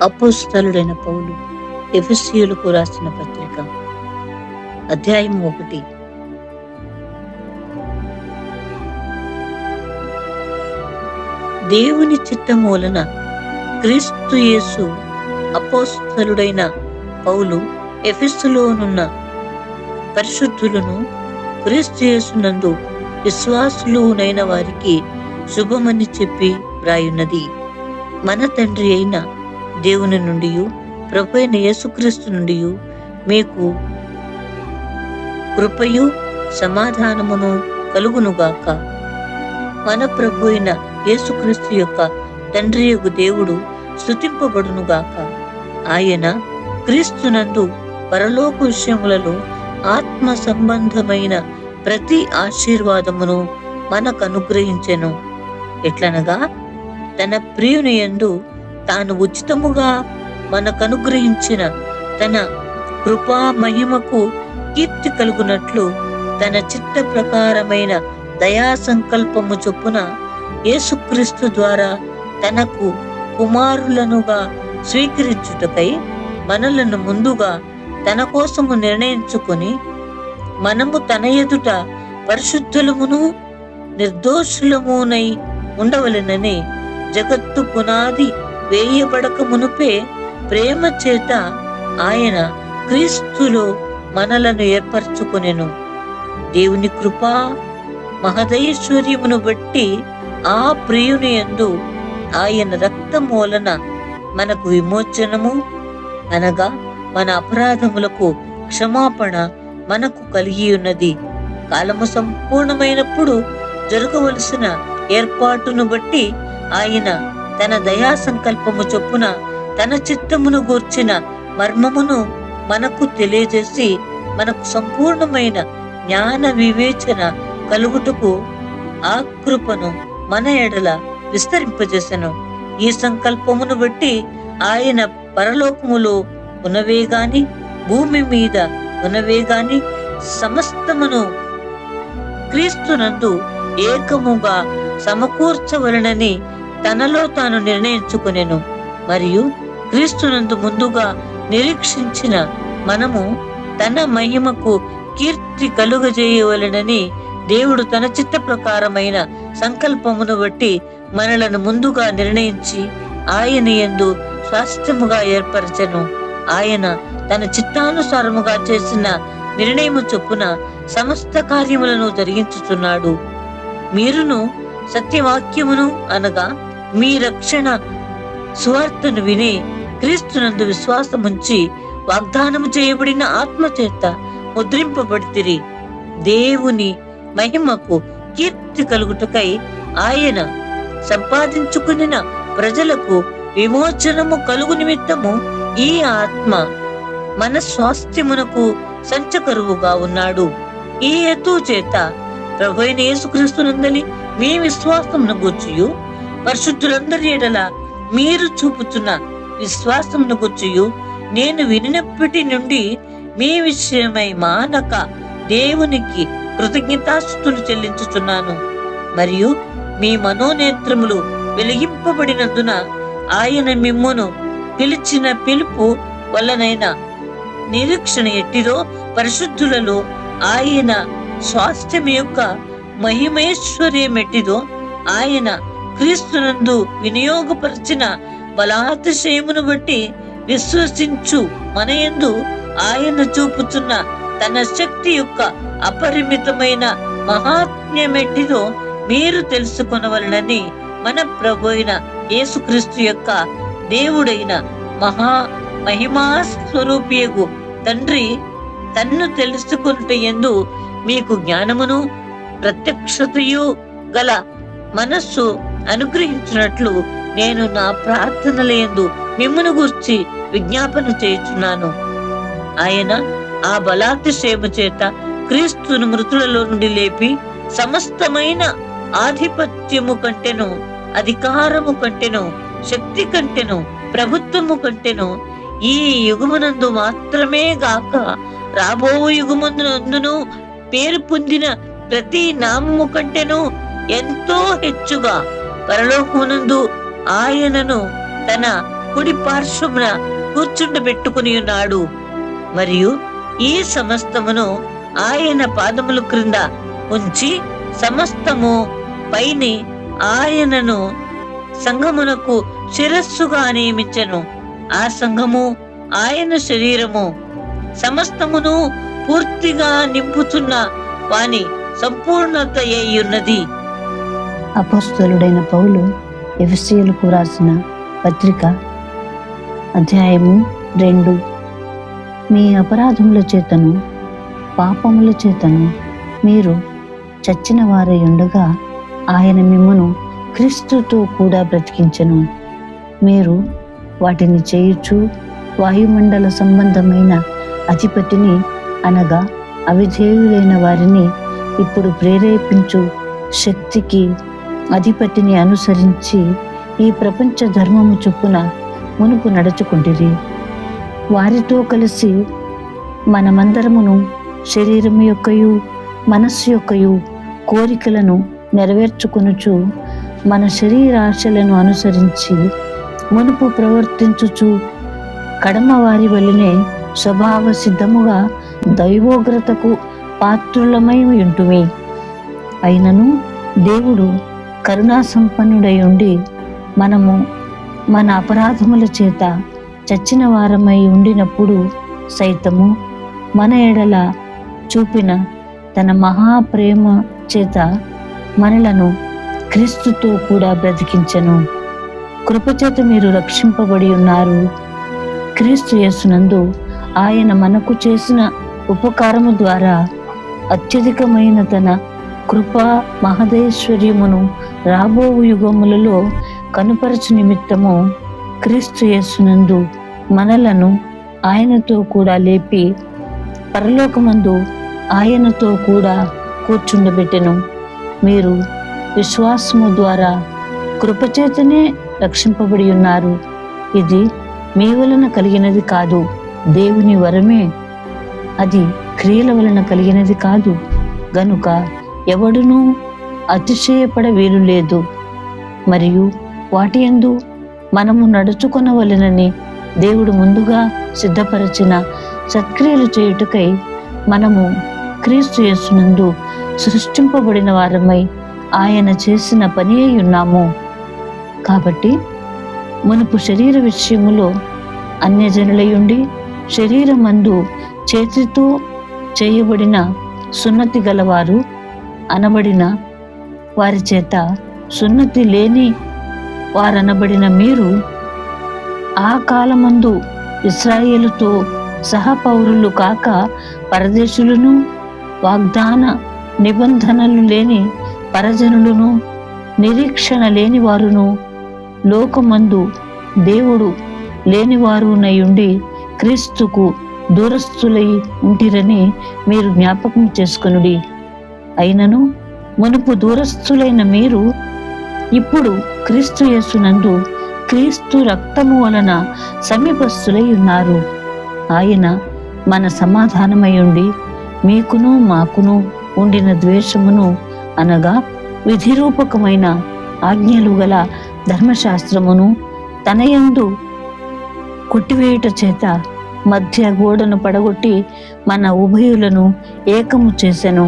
అపోస్తలుడైన పౌలు ఎఫెసీయులకు రాసిన పత్రిక అధ్యాయం 1. దేవుని చిత్తమూలన క్రీస్తు యేసు అపోస్తలుడైన పౌలు ఎఫెసులోనున్న పరిశుద్ధులను క్రీస్తు యేసునందు విశ్వాసులునైన వారికి శుభమని చెప్పి వ్రాయున్నది. మన తండ్రి అయిన దేవుని నుండి ప్రభు అయిన యేసుక్రీస్తు నుండి మీకు కృపయు సమాధానమును కలుగునుగాక. మన ప్రభు అయిన యేసుక్రీస్తు యొక్క తండ్రియగు దేవుడు స్తుతింపబడునుగాక. ఆయన క్రీస్తునందు పరలోక విషయములలో ఆత్మ సంబంధమైన ప్రతి ఆశీర్వాదమును మనకు అనుగ్రహించెను. ఎట్లనగా తన ప్రియుని యందు తాను ఉచితముగా మనకు అనుగ్రహించిన తన కృపా మహిమకు కీర్తి కలుగునట్లు తన చిత్త ప్రకారమైన దయా సంకల్పము చొప్పున యేసుక్రీస్తు ద్వారా తనకు కుమారులనుగా స్వీకరించుటకై మనలను ముందుగా తన కోసము నిర్ణయించుకొని మనము తన ఎదుట పరిశుద్ధులమును నిర్దోషులమునై ఉండవలెనని జగత్తు పునాది వేయబడక మునుపే ప్రేమ చేత ఆయన క్రీస్తులో మనలను ఏర్పరచుకొనెను. దేవుని కృపా మహదైశ్వర్యమును బట్టి ఆ ప్రియుని యందు ఆయన రక్తము వలన మనకు విమోచనము అనగా మన అపరాధములకు క్షమాపణ మనకు కలిగి ఉన్నది. కాలము సంపూర్ణమైనప్పుడు జరగవలసిన ఏర్పాటును బట్టి ఆయన తన దయా సంకల్పము చొప్పున తన చిత్తమును గూర్చిన మర్మమును మనకు తెలియజేసి మనకు సంపూర్ణమైన జ్ఞాన వివేచన కలుగుటకు ఆ కృపను మన ఎడల విస్తరింపజేసెను. ఈ సంకల్పమును బట్టి ఆయన పరలోకములో ఉన్నవే గాని భూమి మీద ఉన్నవే గాని సమస్తమును క్రీస్తునందు ఏకముగా సమకూర్చవలనని తనలో తాను నిర్ణయించుకొనెను. మరియు క్రీస్తునందు ముందుగా నిరీక్షించిన మనము తన మహిమకు కీర్తి కలుగజేయవలెనని దేవుడు తన చిత్త ప్రకారమైన సంకల్పమును బట్టి మనలను ముందుగా నిర్ణయించి ఆయన యందు స్వాస్థ్యముగా ఏర్పరచెను. ఆయన తన చిత్తానుసారముగా చేసిన నిర్ణయము చొప్పున సమస్త కార్యములను జరిగించుచున్నాడు. మీరును సత్యవాక్యమును అనగా మీ రక్షణ సువార్తను విని క్రీస్తునందు విశ్వాసముంచి వాగ్దానము చేయబడిన ఆత్మ చేత ముద్రింపబడితిరి. దేవుని మహిమకు కీర్తి కలుగుటకై ఆయన సంపాదించుకున్న ప్రజలకు విమోచనము కలుగు నిమిత్తము ఈ ఆత్మ మన స్వాస్థ్యమునకు సంచకరువుగా ఉన్నాడు. ఈ హేతు చేత ప్రభువైన యేసుక్రీస్తునందలి మీ విశ్వాసమును గూర్చియు పరిశుద్ధులందరి ఎడల మీరు చూపుతున్న విశ్వాసమును గూర్చియు నేను వినినప్పటి నుండి మీ విషయమై మానక దేవునికి కృతజ్ఞతాస్తుతులు చెల్లించుచున్నాను. మరియు మీ మనోనేత్రములు వెలిగింపబడినందున ఆయన మిమ్మును పిలిచిన పిలుపు వల్లనైన నిరీక్షణ ఎట్టిదో పరిశుద్ధులలో ఆయన స్వాస్థ్యం యొక్క మహిమేశ్వర్యం ఎట్టిదో ఆయన క్రీస్తునందు వినియోగపరిచిన బలాతిశయమును బట్టి విశ్వసించు మనయందు ఆయన చూపుతున్న తన శక్తి యొక్క అపరిమితమైన మహాత్మ్యమెట్టిదో మీరు తెలుసుకొనవలనని మన ప్రభు అయిన యేసుక్రీస్తు యొక్క దేవుడైన మహిమా స్వరూపియగు తండ్రి తన్ను తెలుసుకొనుట యందు మీకు జ్ఞానమును ప్రత్యక్షతయు గల మనస్సు అనుగ్రహించినట్లు నేను నా ప్రార్థనల యందు మిమ్మును గూర్చి విజ్ఞాపన చేయుచున్నాను. ఆయన ఆ బలాతిశయము చేత క్రీస్తును మృతులలో నుండి లేపి సమస్తమైన ఆధిపత్యము కంటెను, అధికారము కంటెను, శక్తి కంటెను, ప్రభుత్వము కంటెను ఈ యుగమునందు మాత్రమే గాక రాబో యుగమునందును పేరు పొందిన ప్రతి నామము కంటెను ఎంతో హెచ్చుగా పరలోకమునందు ఆయనను తన కుడి పార్శ్వమున కూర్చుండబెట్టుకుని ఉన్నాడు. మరియు ఈ సమస్తమును ఆయన పాదముల క్రింద ఉంచి సమస్తము పైని ఆయనను సంఘమునకు శిరస్సుగా నియమించెను. ఆ సంఘము ఆయన శరీరము. సమస్తమును పూర్తిగా నింపుతున్న వాని సంపూర్ణత అయ్యున్నది. అపోస్తలుడైన పౌలు ఎఫెసీయులకు రాసిన పత్రిక అధ్యాయము 2. మీ అపరాధముల చేతను పాపముల చేతను మీరు చచ్చిన వారై ఉండగా ఆయన మిమ్మును క్రీస్తుతో కూడా బ్రతికించెను. మీరు వాటిని చేయుచు వాయుమండల సంబంధమైన అధిపతిని అనగా అవిధేయులైన వారిని ఇప్పుడు ప్రేరేపించు శక్తికి అధిపతిని అనుసరించి ఈ ప్రపంచ ధర్మము చొప్పున మునుపు నడుచుకుంటిరి. వారితో కలిసి మనమందరమును శరీరము యొక్కయు మనస్సు యొక్కయు కోరికలను నెరవేర్చుకొనుచు మన శరీరాశలను అనుసరించి మునుపు ప్రవర్తించుచు కడమ వారి వలనే స్వభావ సిద్ధముగా దైవోగ్రతకు పాత్రులమై ఉంటుమి. అయినను దేవుడు కరుణా సంపన్నుడై ఉండి మనము మన అపరాధముల చేత చచ్చిన వారమై ఉండినప్పుడు సైతము మన ఎడల చూపిన తన మహాప్రేమ చేత మనలను క్రీస్తుతో కూడా బ్రతికించెను. కృపచేత మీరు రక్షింపబడి ఉన్నారు. క్రీస్తు యేసునందు ఆయన మనకు చేసిన ఉపకారము ద్వారా అత్యధికమైన తన కృపా మహదేశ్వర్యమును రాబో యుగములలో కనుపరచు నిమిత్తము క్రీస్తు యేసునందు మనలను ఆయనతో కూడా లేపి పరలోకమందు ఆయనతో కూడా కూర్చుండబెట్టెను. మీరు విశ్వాసము ద్వారా కృపచేతనే రక్షింపబడి ఉన్నారు. ఇది మీ వలన కలిగినది కాదు, దేవుని వరమే. అది క్రియల వలన కలిగినది కాదు, గనుక ఎవడునూ అతిశయపడ వీలు లేదు. మరియు వాటి యందు మనము నడుచుకొనవలెనని దేవుడు ముందుగా సిద్ధపరచిన సత్క్రియలు చేయుటకై మనము క్రీస్తు యేసునందు సృష్టింపబడిన వారమై ఆయన చేసిన పని అయి ఉన్నాము. కాబట్టి మునుపు శరీర విషయములో అన్యజనులయుండి శరీరమందు చేతితో చేయబడిన సున్నతి గలవారు అనబడిన వారి చేత సున్నతి లేని వారనబడిన మీరు ఆ కాలమందు ఇశ్రాయేలుతో సహపౌరులు కాక పరదేశులను వాగ్దాన నిబంధనలు లేని పరజనులను నిరీక్షణ లేని వారును లోకమందు దేవుడు లేనివారునయుండి క్రీస్తుకు దూరస్థులై ఉంటిరని మీరు జ్ఞాపకం చేసుకొనుడి. అయినను మునుపు దూరస్థులైన మీరు ఇప్పుడు క్రీస్తు యేసునందు క్రీస్తు రక్తము వలన సమీపస్థులై ఉన్నారు. ఆయన మన సమాధానమై ఉండి మీకును మాకును ఉండిన ద్వేషమును అనగా విధిరూపకమైన ఆజ్ఞలు గల ధర్మశాస్త్రమును తన యందు కొట్టివేయుట చేత మధ్య గోడను పడగొట్టి మన ఉభయులను ఏకము చేసెను.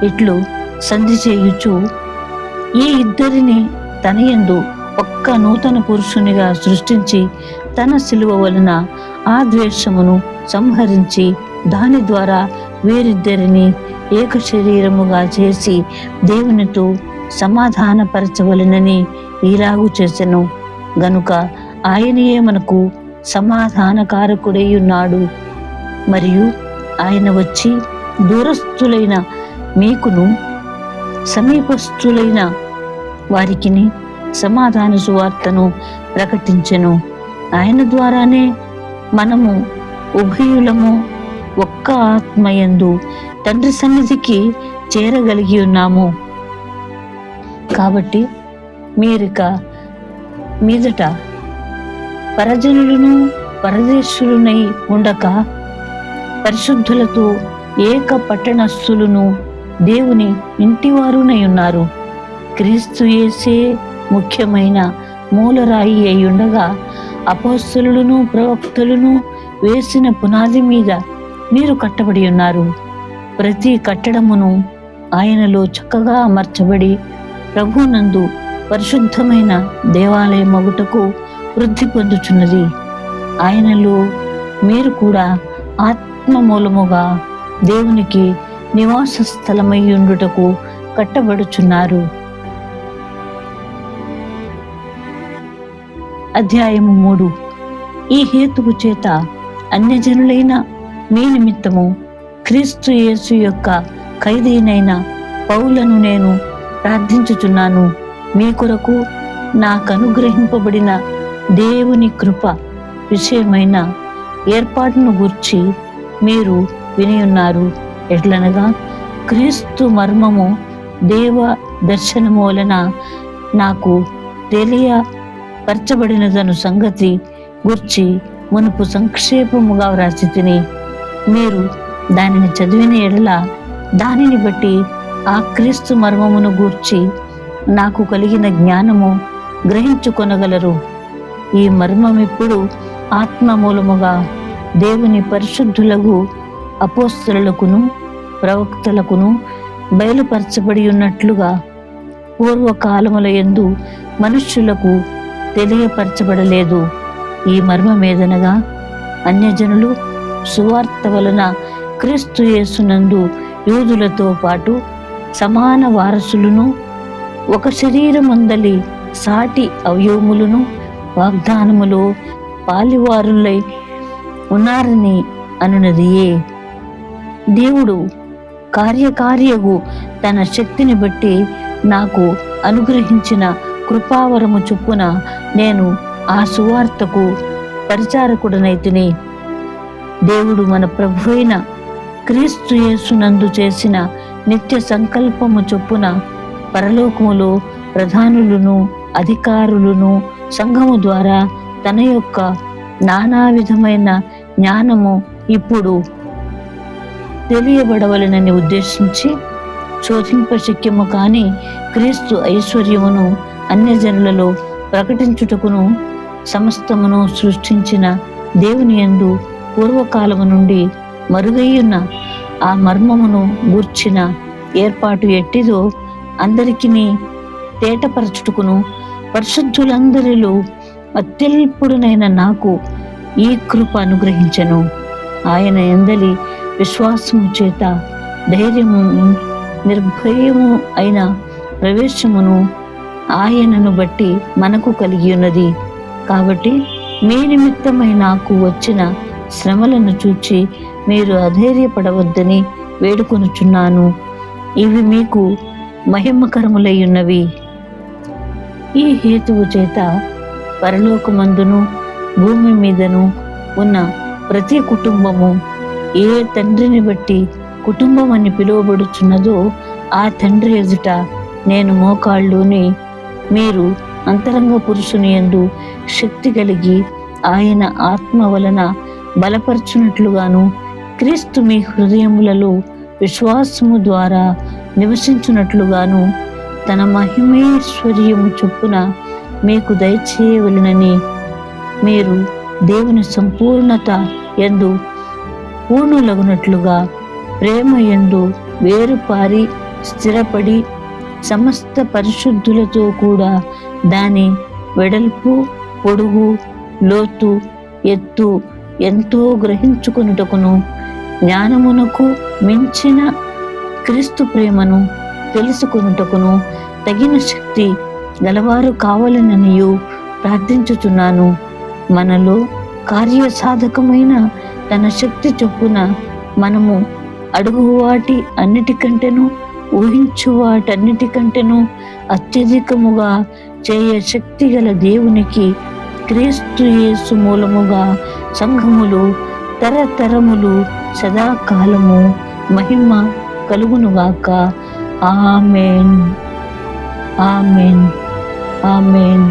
ఇట్లు సంధి చేయుచు ఈ ఇద్దరిని తన యందు ఒక్క నూతన పురుషునిగా సృష్టించి తన శిలువ వలన ఆ ద్వేషమును సంహరించి దాని ద్వారా వీరిద్దరిని ఏక శరీరముగా చేసి దేవునితో సమాధానపరచవలెనని ఈలాగు చేసెను. గనుక ఆయనయే మనకు సమాధానకారకుడై ఉన్నాడు. మరియు ఆయన వచ్చి దూరస్థులైన మీకును సమీపస్థులైన వారికిని సమాధాన సువార్తను ప్రకటించెను. ఆయన ద్వారానే మనము ఉభయులము ఒక్క ఆత్మయందు తండ్రి సన్నిధికి చేరగలిగి ఉన్నాము. కాబట్టి మీరిక మీదట పరజనులను పరదేశులనై ఉండక పరిశుద్ధులతో ఏక పట్టణస్థులను దేవుని ఇంటివారునై ఉన్నారు. క్రీస్తు యేసే ముఖ్యమైన మూలరాయి అయి ఉండగా అపోస్తలులను ప్రవక్తలను వేసిన పునాది మీద మీరు కట్టబడి ఉన్నారు. ప్రతి కట్టడమును ఆయనలో చక్కగా అమర్చబడి ప్రభునందు పరిశుద్ధమైన దేవాలయం మగుటకు వృద్ధి పొందుచున్నది. ఆయనలో మీరు కూడా ఆత్మ మూలముగా దేవునికి నివాస స్థలమై ఉండుటకు కట్టబడుచున్నారు. అధ్యాయము 3. ఈ హేతువు చేత అన్యజనులైన మీ నిమిత్తము క్రీస్తు యేసు యొక్క ఖైదీనైన పౌలను నేను ప్రార్థించుచున్నాను. మీ కొరకు నాకు అనుగ్రహింపబడిన దేవుని కృప విషయమైన ఏర్పాటును గూర్చి మీరు విని ఉన్నారు. ఎట్లనగా క్రీస్తు మర్మము దేవ దర్శనము వలన నాకు తెలియపరచబడినదను సంగతి గూర్చి మునుపు సంక్షేపముగా వ్రాసి తిని, మీరు దానిని చదివిన ఎడల దానిని బట్టి ఆ క్రీస్తు మర్మమును గూర్చి నాకు కలిగిన జ్ఞానము గ్రహించుకొనగలరు. ఈ మర్మం ఇప్పుడు ఆత్మ మూలముగా దేవుని పరిశుద్ధులకు అపోస్తలులకును ప్రవక్తలకును బయలుపరచబడి ఉన్నట్లుగా పూర్వకాలముల యందు మనుష్యులకు తెలియపరచబడలేదు. ఈ మర్మమేదనగా అన్యజనులు సువార్త వలన క్రీస్తు యేసునందు యూదులతో పాటు సమాన వారసులను, ఒక శరీరమందలి సాటి అవయవములను వాగ్దానములో పాలివారులై ఉన్నారని అనునదియే. దేవుడు కార్యకార్యగు తన శక్తిని బట్టి నాకు అనుగ్రహించిన కృపావరము చొప్పున నేను ఆ సువార్తకు పరిచారకుడనైతిని. దేవుడు మన ప్రభువైన క్రీస్తు యేసునందు చేసిన నిత్య సంకల్పము చొప్పున పరలోకములో ప్రధానులను అధికారులను సంఘము ద్వారా తన యొక్క నానా విధమైన జ్ఞానము ఇప్పుడు తెలియబడవలనని ఉద్దేశించి శోధింపశక్యము కాని క్రీస్తు ఐశ్వర్యమును అన్యజనులలో ప్రకటించుటకును సమస్తమును సృష్టించిన దేవుని యందు పూర్వకాలము నుండి మరుగయ్యున్న ఆ మర్మమును గూర్చిన ఏర్పాటు ఎట్టిదో అందరికిని తేటపరచుటకును పరిశుద్ధులందరిలో అత్యల్పుడునైన నాకు ఈ కృప అనుగ్రహించెను. ఆయన యందలి విశ్వాసము చేత ధైర్యము నిర్భయము అయిన ప్రవేశమును ఆయనను బట్టి మనకు కలిగి ఉన్నది. కాబట్టి మీ నిమిత్తమై నాకు వచ్చిన శ్రమలను చూచి మీరు అధైర్యపడవద్దని వేడుకొనుచున్నాను. ఇవి మీకు మహిమకరములై ఉన్నవి. ఈ హేతువు చేత పరలోకమందును భూమి మీదను ఉన్న ప్రతి కుటుంబము ఏ తండ్రిని బట్టి కుటుంబం అని పిలువబడుచున్నదో ఆ తండ్రి ఎదుట నేను మోకాళ్ళుని, మీరు అంతరంగ పురుషుని యందు శక్తి కలిగి ఆయన ఆత్మ వలన బలపరచునట్లుగాను, క్రీస్తు మీ హృదయములలో విశ్వాసము ద్వారా నివసించునట్లుగాను తన మహిమేశ్వర్యము చొప్పున మీకు దయచేయవలెనని, మీరు దేవుని సంపూర్ణత యందు పూర్ణులగునట్లుగా ప్రేమ యందు వేరుపారి స్థిరపడి సమస్త పరిశుద్ధులతో కూడా దాని వెడల్పు, పొడుగు, లోతు, ఎత్తు ఎంతో గ్రహించుకొనుటకును జ్ఞానమునకు మించిన క్రీస్తు ప్రేమను తెలుసుకొనుటకును తగిన శక్తి గలవారు కావాలననియు ప్రార్థించుచున్నాను. మనలో కార్యసాధకమైన తన శక్తి చొప్పున మనము అడుగు వాటి అన్నిటికంటేను ఊహించు వాటన్నిటికంటేను అత్యధికముగా చేయ శక్తి గల దేవునికి క్రీస్తు యేసు మూలముగా సంఘములు తరతరములు సదాకాలము మహిమ కలుగునుగాక. ఆమేన్, ఆమేన్, ఆమేన్.